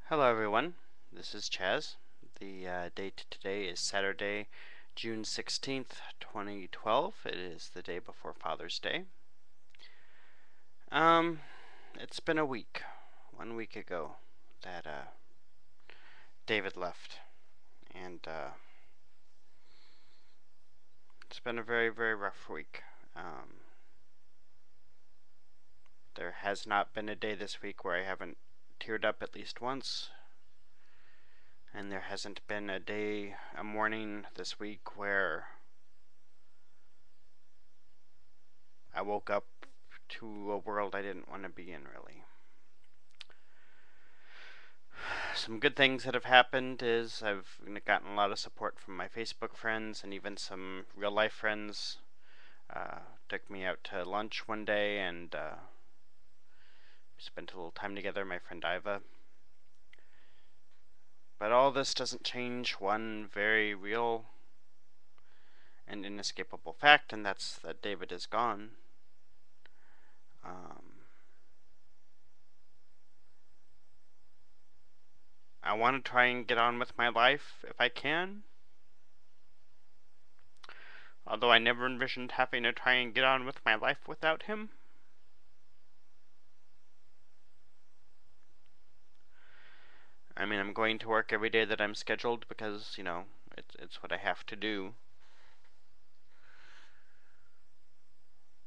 Hello everyone, this is Chaz. The date today is Saturday, June 16th, 2012. It is the day before Father's Day. Um, it's been a week, 1 week ago, that David left. And it's been a very, very rough week. There has not been a day this week where I haven't teared up at least once. And there hasn't been a morning this week where I woke up to a world I didn't want to be in, really. Some good things that have happened is I've gotten a lot of support from my Facebook friends and even some real life friends. Took me out to lunch one day and we spent a little time together, my friend Iva. But all this doesn't change one very real and inescapable fact, and that's that David is gone. I want to try and get on with my life if I can. Although I never envisioned having to try and get on with my life without him. I mean, I'm going to work every day that I'm scheduled because, you know, it's what I have to do.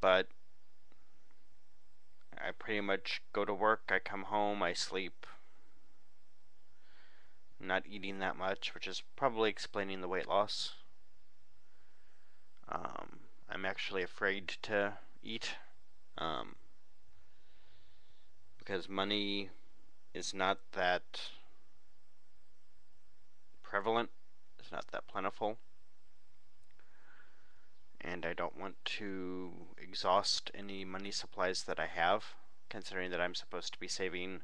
But I pretty much go to work, I come home, I sleep. I'm not eating that much, which is probably explaining the weight loss. I'm actually afraid to eat because money is not that prevalent, it's not that plentiful, and I don't want to exhaust any money supplies that I have, considering that I'm supposed to be saving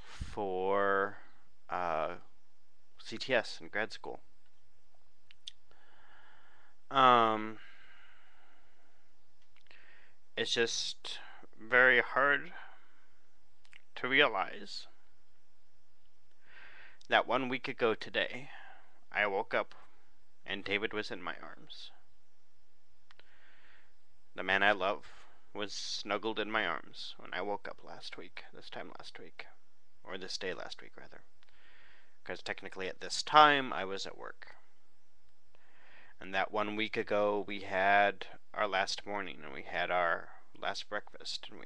for CTS in grad school. It's just very hard to realize that 1 week ago today, I woke up and David was in my arms. The man I love was snuggled in my arms when I woke up this time last week, or this day last week rather, because technically at this time I was at work. And that 1 week ago we had our last morning and we had our last breakfast and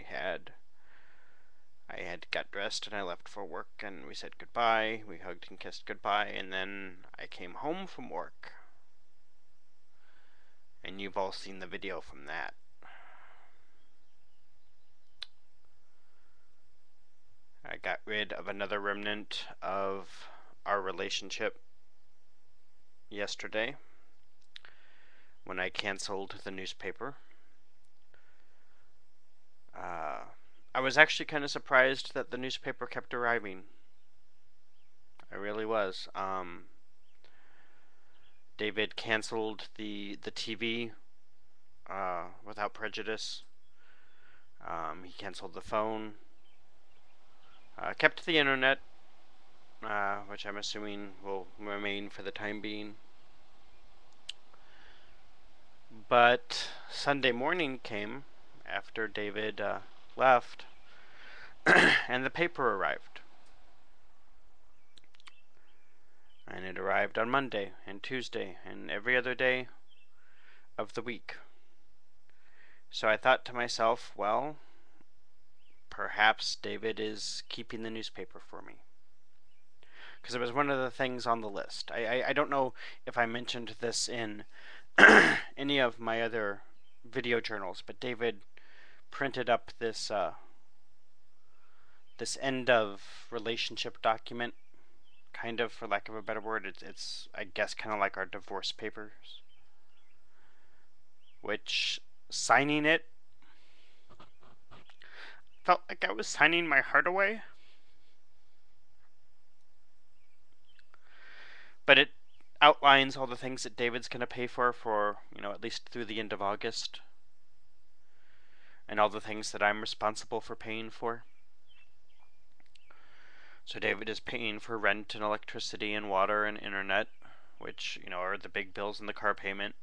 I had got dressed and I left for work and we said goodbye, we hugged and kissed goodbye, and then I came home from work. And you've all seen the video from that. I got rid of another remnant of our relationship yesterday when I canceled the newspaper. I was actually kind of surprised that the newspaper kept arriving. I really was. David canceled the TV without prejudice. He canceled the phone. Kept the internet, which I'm assuming will remain for the time being. But Sunday morning came after David left, and the paper arrived. And it arrived on Monday and Tuesday and every other day of the week. So I thought to myself, well, perhaps David is keeping the newspaper for me. Because it was one of the things on the list. I don't know if I mentioned this in any of my other video journals, but David printed up this this end of relationship document, kind of, for lack of a better word. It's I guess kind of like our divorce papers, which signing it felt like I was signing my heart away. But it outlines all the things that David's going to pay for, you know, at least through the end of August. And all the things that I'm responsible for paying for. So David is paying for rent and electricity and water and internet, which, are the big bills in the car payment,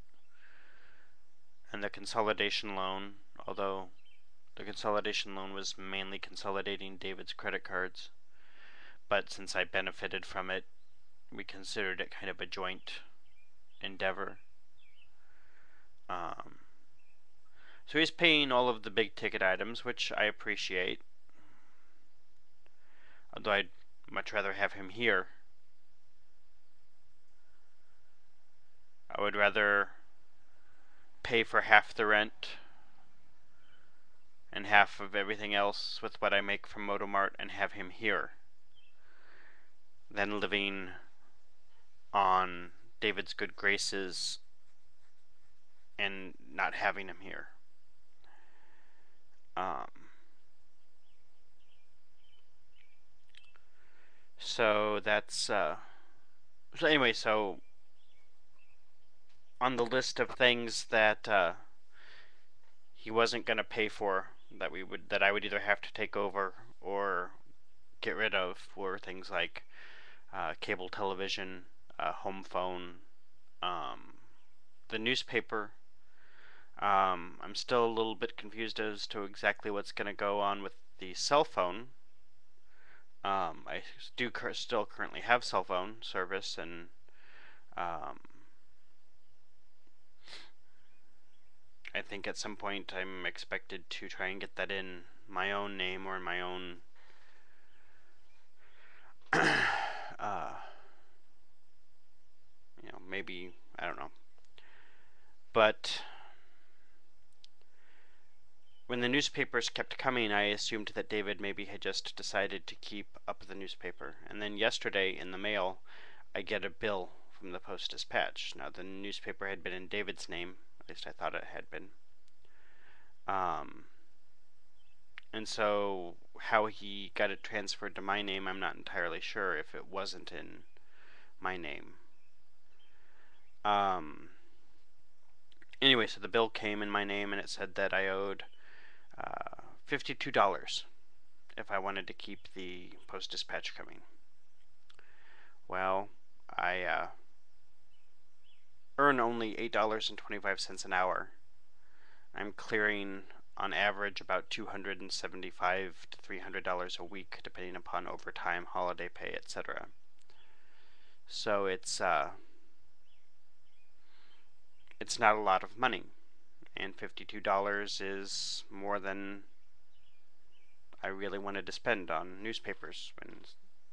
and the consolidation loan, although the consolidation loan was mainly consolidating David's credit cards. But since I benefited from it, we considered it kind of a joint endeavor. So he's paying all of the big ticket items, which I appreciate. Although I'd much rather have him here. I would rather pay for half the rent and half of everything else with what I make from Motomart and have him here than living on David's good graces and not having him here. So that's so anyway, so on the list of things that he wasn't going to pay for, that I would either have to take over or get rid of, were things like cable television, home phone, the newspaper. I'm still a little bit confused as to exactly what's going to go on with the cell phone. I do still currently have cell phone service, and I think at some point I'm expected to try and get that in my own name or in my own maybe, I don't know. But when the newspapers kept coming, I assumed that David maybe had just decided to keep up the newspaper. And then yesterday in the mail, I get a bill from the Post-Dispatch. Now, the newspaper had been in David's name. At least I thought it had been. And so how he got it transferred to my name, I'm not entirely sure, if it wasn't in my name. Anyway, so the bill came in my name, and it said that I owed $52 if I wanted to keep the Post-Dispatch coming. Well, I earn only $8.25 an hour. I'm clearing on average about $275 to $300 a week, depending upon overtime, holiday pay, etc. So it's not a lot of money, and $52 is more than I really wanted to spend on newspapers when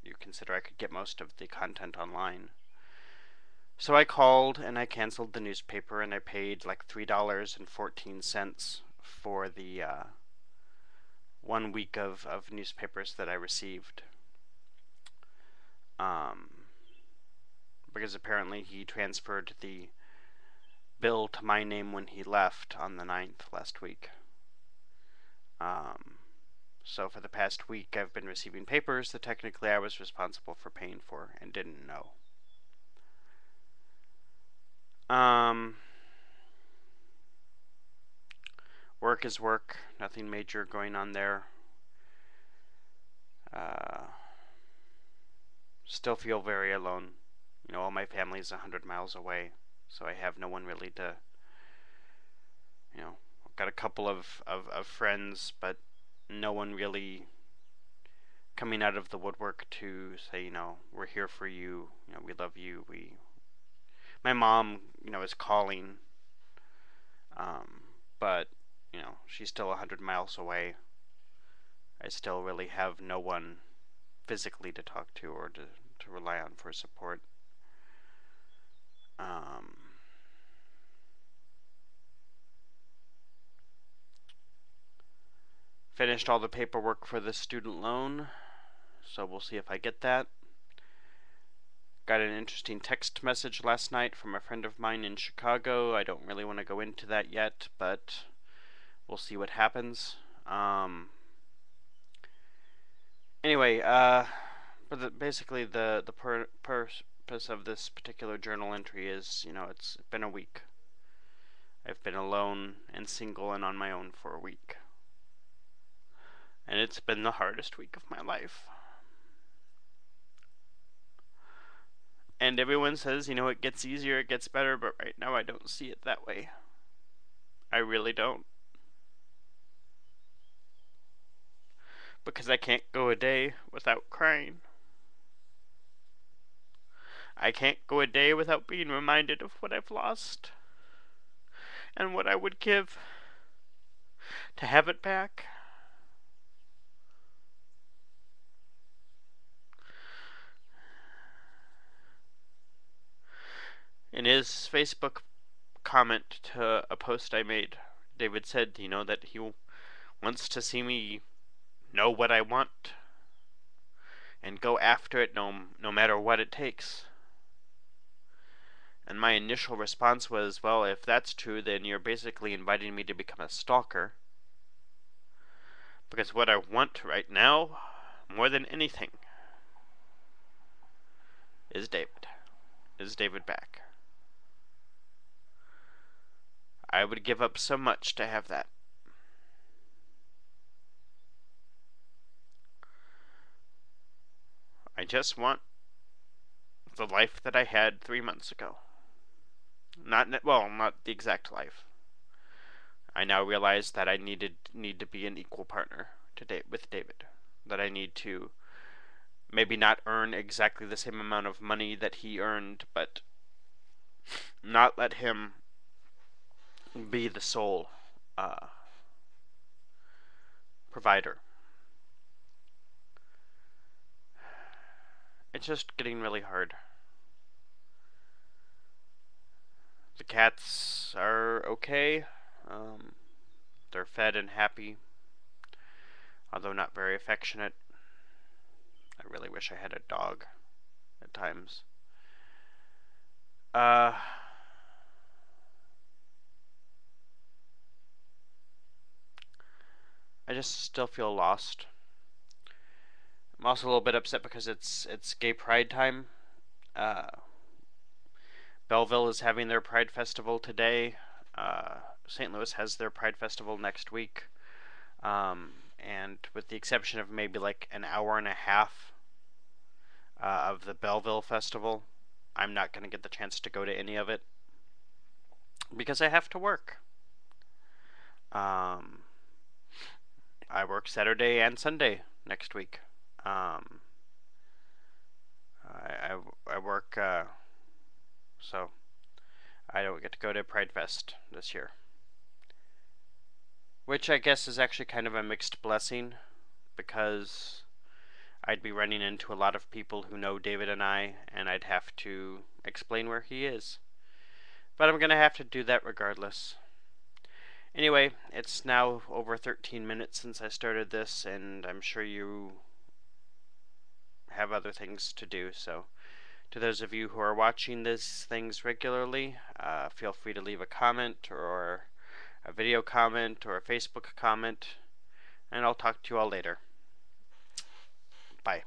you consider I could get most of the content online. So I called and I canceled the newspaper, and I paid like $3.14 for the 1 week of newspapers that I received. Because apparently he transferred the bill to my name when he left on the 9th last week. So for the past week I've been receiving papers that technically I was responsible for paying for and didn't know. Work is work, nothing major going on there. Still feel very alone. All my family's 100 miles away, so I have no one really to, I've got a couple of friends, but no one really coming out of the woodwork to say, we're here for you, we love you. My mom, is calling, but, she's still 100 miles away. I still really have no one physically to talk to or to rely on for support. Finished all the paperwork for the student loan, so we'll see if I get that. Got an interesting text message last night from a friend of mine in Chicago. I don't really want to go into that yet, but we'll see what happens. Anyway, but basically the purpose of this particular journal entry is, it's been a week. I've been alone and single and on my own for a week. And it's been the hardest week of my life. And everyone says, you know, it gets easier, it gets better, but right now I don't see it that way. I really don't. Because I can't go a day without crying. I can't go a day without being reminded of what I've lost and what I would give to have it back. In his Facebook comment to a post I made, David said, you know, that he wants to see me know what I want and go after it no matter what it takes. And my initial response was, well, if that's true, then you're basically inviting me to become a stalker. Because what I want right now, more than anything, is David. Is David back. I would give up so much to have that. I just want the life that I had 3 months ago. Not the exact life. I now realize that I need to be an equal partner with David. That I need to maybe not earn exactly the same amount of money that he earned, but not let him be the sole provider. It's just getting really hard. The cats are okay. They're fed and happy, although not very affectionate. I really wish I had a dog at times. I just still feel lost. I'm also a little bit upset because it's Gay Pride time. Belleville is having their Pride Festival today. St. Louis has their Pride Festival next week. And with the exception of maybe like an hour and a half of the Belleville Festival, I'm not going to get the chance to go to any of it because I have to work. I work Saturday and Sunday next week. I work, so I don't get to go to Pride Fest this year. Which I guess is actually kind of a mixed blessing, because I'd be running into a lot of people who know David and I'd have to explain where he is. But I'm going to have to do that regardless. Anyway, it's now over 13 minutes since I started this, and I'm sure you have other things to do, so to those of you who are watching these things regularly, feel free to leave a comment or a video comment or a Facebook comment, and I'll talk to you all later. Bye.